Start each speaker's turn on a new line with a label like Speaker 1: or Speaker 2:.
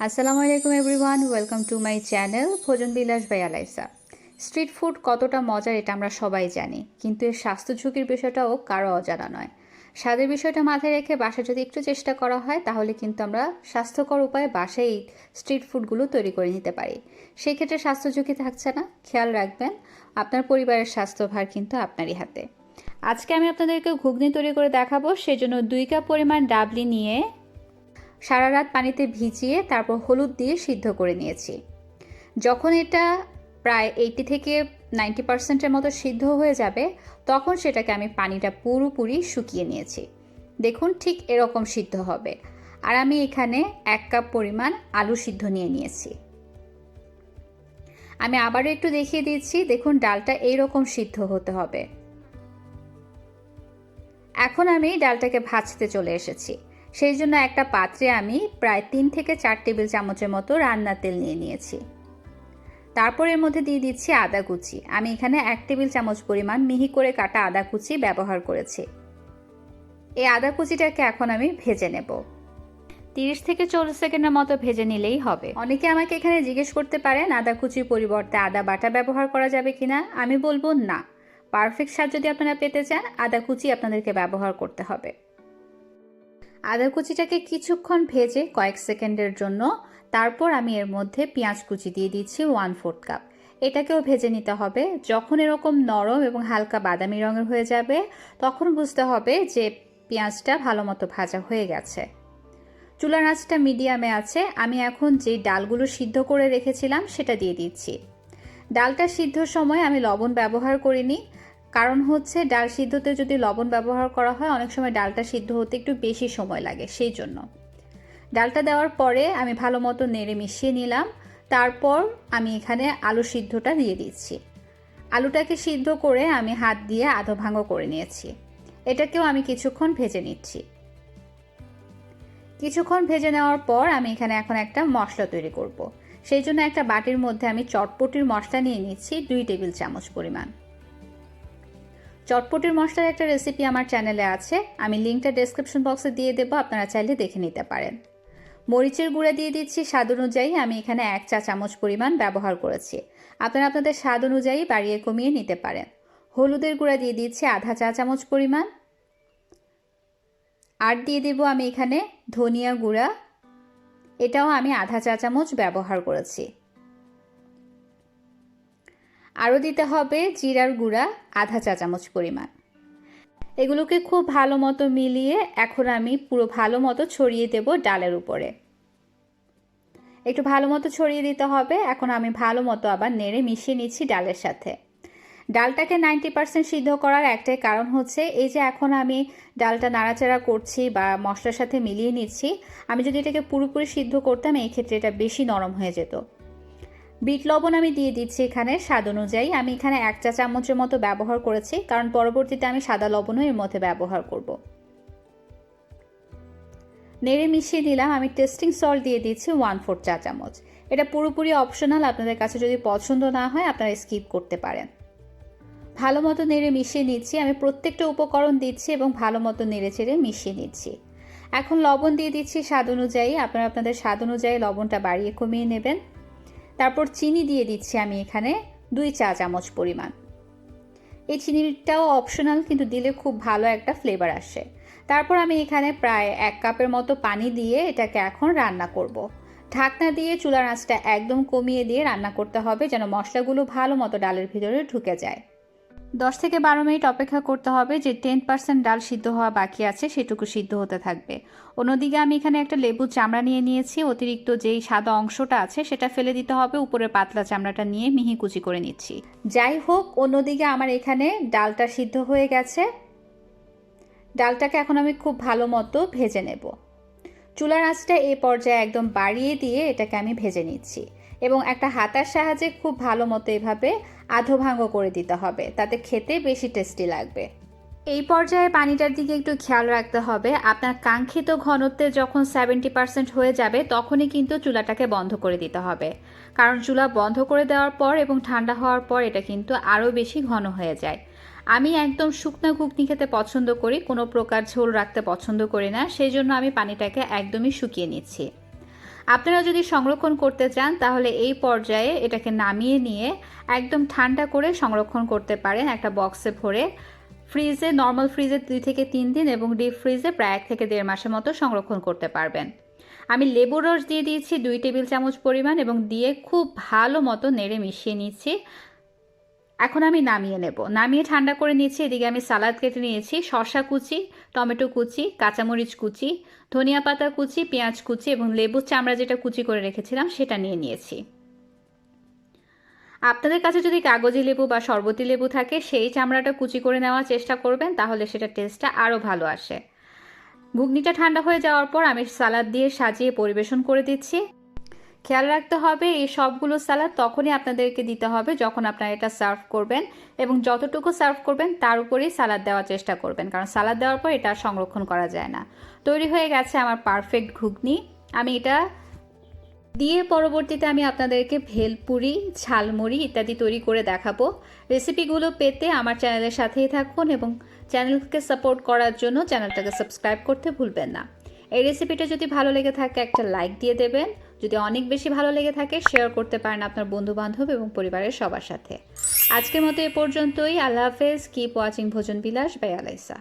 Speaker 1: আসসালামু আলাইকুম everyone, welcome to my channel ভোজন বিলাস বাই আলাইসা। স্ট্রিট ফুড কতটা মজার এটা আমরা সবাই জানি, কিন্তু এর স্বাস্থ্য ঝুঁকির বিষয়টাও কারো অজানা নয়। স্বাদের বিষয়টা মাথায় রেখে বাসায় যদি একটু চেষ্টা করা হয় তাহলে কিন্তু আমরা স্বাস্থ্যকর উপায়ে বাসায় এই স্ট্রিট ফুডগুলো তৈরি করে নিতে পারি। সেই ক্ষেত্রে স্বাস্থ্য ঝুঁকি থাকছে না। খেয়াল রাখবেন, আপনার পরিবারের স্বাস্থ্যভার কিন্তু আপনারই হাতে। আজকে আমি আপনাদেরকে ঘুগনি তৈরি করে দেখাবো। সেজন্য 2 কাপ পরিমাণ ডাবলি নিয়ে সারা রাত পানিতে ভিজিয়ে তারপর হলুদ দিয়ে সিদ্ধ করে নিয়েছি। যখন এটা প্রায় 80 থেকে 90% মতো সিদ্ধ হয়ে যাবে তখন সেটাকে আমি পানিটা পুরোপুরি শুকিয়ে নিয়েছি। দেখুন ঠিক এরকম সিদ্ধ হবে। আর আমি এখানে 1 কাপ পরিমাণ আলু সিদ্ধ নিয়ে নিয়েছি। আমি আবারও একটু দেখিয়ে দিচ্ছি, দেখুন ডালটা এইরকম সিদ্ধ হতে হবে। এখন আমি ডালটাকে ভাজতে চলে এসেছি। সেই জন্য একটা পাত্রে আমি প্রায় 3 থেকে 4 টেবিল চামচের মতো রান্নার তেল নিয়ে নিয়েছি। তারপর এর মধ্যে দিয়ে দিচ্ছি আদা কুচি। আমি এখানে 1 টেবিল চামচ পরিমাণ মিহি করে কাটা আদা কুচি ব্যবহার করেছি। এই আদা কুচিটাকে এখন আমি ভেজে নেব। 30 থেকে 40 সেকেন্ডের মতো ভেজে নিলেই হবে। অনেকে আমাকে এখানে জিজ্ঞেস করতে পারেন আদা কুচির পরিবর্তে আদা বাটা ব্যবহার করা যাবে কিনা। আমি বলবো না, পারফেক্ট স্বাদ যদি আপনারা পেতে চান আদা কুচি আপনাদেরকে ব্যবহার করতে হবে। আদা কুচিটাকে কিছুক্ষণ ভেজে কয়েক সেকেন্ডের জন্য তারপর আমি এর মধ্যে পেঁয়াজ কুচি দিয়ে দিচ্ছি 1/4 কাপ। এটাকেও ভেজে নিতে হবে। যখন এরকম নরম এবং হালকা বাদামি রঙের হয়ে যাবে তখন বুঝতে হবে যে পেঁয়াজটা ভালো মতো ভাজা হয়ে গেছে। চুলার আঁচটা মিডিয়ামে আছে। আমি এখন যে ডালগুলো সিদ্ধ করে রেখেছিলাম সেটা দিয়ে দিচ্ছি। ডালটা সিদ্ধর সময় আমি লবণ ব্যবহার করিনি, কারণ হচ্ছে ডাল সিদ্ধতে যদি লবণ ব্যবহার করা হয় অনেক সময় ডালটা সিদ্ধ হতে একটু বেশি সময় লাগে, সেই জন্য। ডালটা দেওয়ার পরে আমি ভালো মতো নেড়ে মিশিয়ে নিলাম। তারপর আমি এখানে আলু সিদ্ধটা দিয়ে দিচ্ছি। আলুটাকে সিদ্ধ করে আমি হাত দিয়ে আধো ভাঙো করে নিয়েছি। এটাকেও আমি কিছুক্ষণ ভেজে নিচ্ছি। কিছুক্ষণ ভেজে নেওয়ার পর আমি এখানে এখন একটা মশলা তৈরি করব। সেই জন্য একটা বাটির মধ্যে আমি চটপটির মশলা নিয়ে নিচ্ছি 2 টেবিল চামচ পরিমাণ। চটপটির মশলার একটা রেসিপি আমার চ্যানেলে আছে, আমি লিঙ্কটা ডেসক্রিপশন বক্সে দিয়ে দেবো, আপনারা চাইলে দেখে নিতে পারেন। মরিচের গুঁড়া দিয়ে দিচ্ছি স্বাদ অনুযায়ী। আমি এখানে 1 চা চামচ পরিমাণ ব্যবহার করেছি। আপনারা আপনাদের স্বাদ অনুযায়ী বাড়িয়ে কমিয়ে নিতে পারেন। হলুদের গুঁড়া দিয়ে দিচ্ছি আধা চা চামচ পরিমাণ। আর দিয়ে দেব আমি এখানে ধনিয়া গুঁড়া, এটাও আমি আধা চা চামচ ব্যবহার করেছি। আরও দিতে হবে জিরার গুঁড়া আধা চা চামচ পরিমাণ। এগুলোকে খুব ভালো মতো মিলিয়ে এখন আমি পুরো ভালো মতো ছড়িয়ে দেব ডালের উপরে। একটু ভালো মতো ছড়িয়ে দিতে হবে। এখন আমি ভালো মতো আবার নেড়ে মিশিয়ে নিচ্ছি ডালের সাথে। ডালটাকে 90% সিদ্ধ করার একটাই কারণ হচ্ছে এই যে এখন আমি ডালটা নাড়াচাড়া করছি বা মশলার সাথে মিলিয়ে নিচ্ছি, আমি যদি এটাকে পুরোপুরি সিদ্ধ করতাম এই ক্ষেত্রে এটা বেশি নরম হয়ে যেত। বিট লবণ আমি দিয়ে দিচ্ছি এখানে স্বাদ অনুযায়ী। আমি এখানে 1 চা চামচের মতো ব্যবহার করেছি, কারণ পরবর্তীতে আমি সাদা লবণও এর মধ্যে ব্যবহার করব। নেড়ে মিশিয়ে দিলাম। আমি টেস্টিং সল্ট দিয়ে দিচ্ছি 1/4 চা চামচ। এটা পুরোপুরি অপশনাল, আপনাদের কাছে যদি পছন্দ না হয় আপনারা স্কিপ করতে পারেন। ভালো মতো নেড়ে মিশিয়ে নিচ্ছি। আমি প্রত্যেকটা উপকরণ দিচ্ছি এবং ভালো মতো নেড়ে চেড়ে মিশিয়ে নিচ্ছি। এখন লবণ দিয়ে দিচ্ছি স্বাদ অনুযায়ী। আপনারা আপনাদের স্বাদ অনুযায়ী লবণটা বাড়িয়ে কমিয়ে নেবেন। তারপর চিনি দিয়ে দিচ্ছি আমি এখানে 2 চা চামচ পরিমাণ। এই চিনিটাও অপশনাল, কিন্তু দিলে খুব ভালো একটা ফ্লেভার আসে। তারপর আমি এখানে প্রায় 1 কাপের মতো পানি দিয়ে এটাকে এখন রান্না করব। ঢাকনা দিয়ে চুলার আঁচটা একদম কমিয়ে দিয়ে রান্না করতে হবে যেন মশলাগুলো ভালো মতো ডালের ভিতরে ঢুকে যায়। 10 থেকে 12 মিনিট অপেক্ষা করতে হবে। যে 10% ডাল সিদ্ধ হওয়া বাকি আছে সেটুকু সিদ্ধ হতে থাকবে। অন্যদিকে আমি এখানে একটা লেবু চামড়া নিয়ে নিয়েছি। অতিরিক্ত যেই সাদা অংশটা আছে সেটা ফেলে দিতে হবে। উপরে পাতলা চামড়াটা নিয়ে মিহি কুচি করে নিচ্ছি। যাই হোক, অন্যদিকে আমার এখানে ডালটা সিদ্ধ হয়ে গেছে। ডালটাকে এখন আমি খুব ভালো মতো ভেজে নেব। চুলার আঁচটা এই পর্যায়ে একদম বাড়িয়ে দিয়ে এটাকে আমি ভেজে নিচ্ছি এবং একটা হাতার সাহায্যে খুব ভালো মতো এভাবে আধো ভাঙো করে দিতে হবে, তাতে খেতে বেশি টেস্টি লাগবে। এই পর্যায়ে পানিটার দিকে একটু খেয়াল রাখতে হবে। আপনার কাঙ্ক্ষিত ঘনত্বে যখন 70% হয়ে যাবে তখনই কিন্তু চুলাটাকে বন্ধ করে দিতে হবে, কারণ চুলা বন্ধ করে দেওয়ার পর এবং ঠান্ডা হওয়ার পর এটা কিন্তু আরও বেশি ঘন হয়ে যায়। আমি একদম শুকনো ঘুগনি খেতে পছন্দ করি, কোনো প্রকার ঝোল রাখতে পছন্দ করি না, সেই জন্য আমি পানিটাকে একদমই শুকিয়ে নিচ্ছি। আপনারা যদি সংরক্ষণ করতে চান তাহলে এই পর্যায়ে এটাকে নামিয়ে নিয়ে একদম ঠান্ডা করে সংরক্ষণ করতে পারেন একটা বক্সে ভরে। ফ্রিজে, নর্মাল ফ্রিজে 2 থেকে 3 দিন এবং ডিপ ফ্রিজে প্রায় 1 থেকে 1.5 মাসের মতো সংরক্ষণ করতে পারবেন। আমি লেবুর রস দিয়ে দিয়েছি 2 টেবিল চামচ পরিমাণ এবং দিয়ে খুব ভালো মতো নেড়ে মিশিয়ে নিচ্ছি। এখন আমি নামিয়ে নেব। নামিয়ে ঠান্ডা করে নিচ্ছি। এদিকে আমি সালাদ কেটে নিয়েছি, শসা কুচি, টমেটো কুচি, কাঁচামরিচ কুচি, ধনিয়া পাতা কুচি, পেঁয়াজ কুচি এবং লেবুর চামড়া যেটা কুচি করে রেখেছিলাম সেটা নিয়ে নিয়েছি। আপনাদের কাছে যদি কাগজি লেবু বা শরবতি লেবু থাকে সেই চামড়াটা কুচি করে নেওয়ার চেষ্টা করবেন, তাহলে সেটা টেস্টটা আরও ভালো আসে। ঘুগনিটা ঠান্ডা হয়ে যাওয়ার পর আমি সালাদ দিয়ে সাজিয়ে পরিবেশন করে দিচ্ছি। খেয়াল রাখতে হবে এই সবগুলো সালাদ তখনই আপনাদেরকে দিতে হবে যখন আপনারা এটা সার্ভ করবেন, এবং যতটুকু সার্ভ করবেন তার উপরেই সালাদ দেওয়ার চেষ্টা করবেন, কারণ সালাদ দেওয়ার পর এটা সংরক্ষণ করা যায় না। তৈরি হয়ে গেছে আমার পারফেক্ট ঘুগনি। আমি এটা দিয়ে পরবর্তীতে আমি আপনাদেরকে ভেলপুরি, ঝালমুড়ি ইত্যাদি তৈরি করে দেখাবো। রেসিপিগুলো পেতে আমার চ্যানেলের সাথেই থাকুন এবং চ্যানেলকে সাপোর্ট করার জন্য চ্যানেলটাকে সাবস্ক্রাইব করতে ভুলবেন না। এই রেসিপিটা যদি ভালো লেগে থাকে একটা লাইক দিয়ে দেবেন। যদি অনেক বেশি ভালো লেগে থাকে শেয়ার করতে পারেন আপনার বন্ধুবান্ধব এবং পরিবারের সবার সাথে। আজকের মতো এ পর্যন্তই। আল্লাহ হাফেজ। কিপ ওয়াচিং ভোজন বিলাস বাই আলাইসা।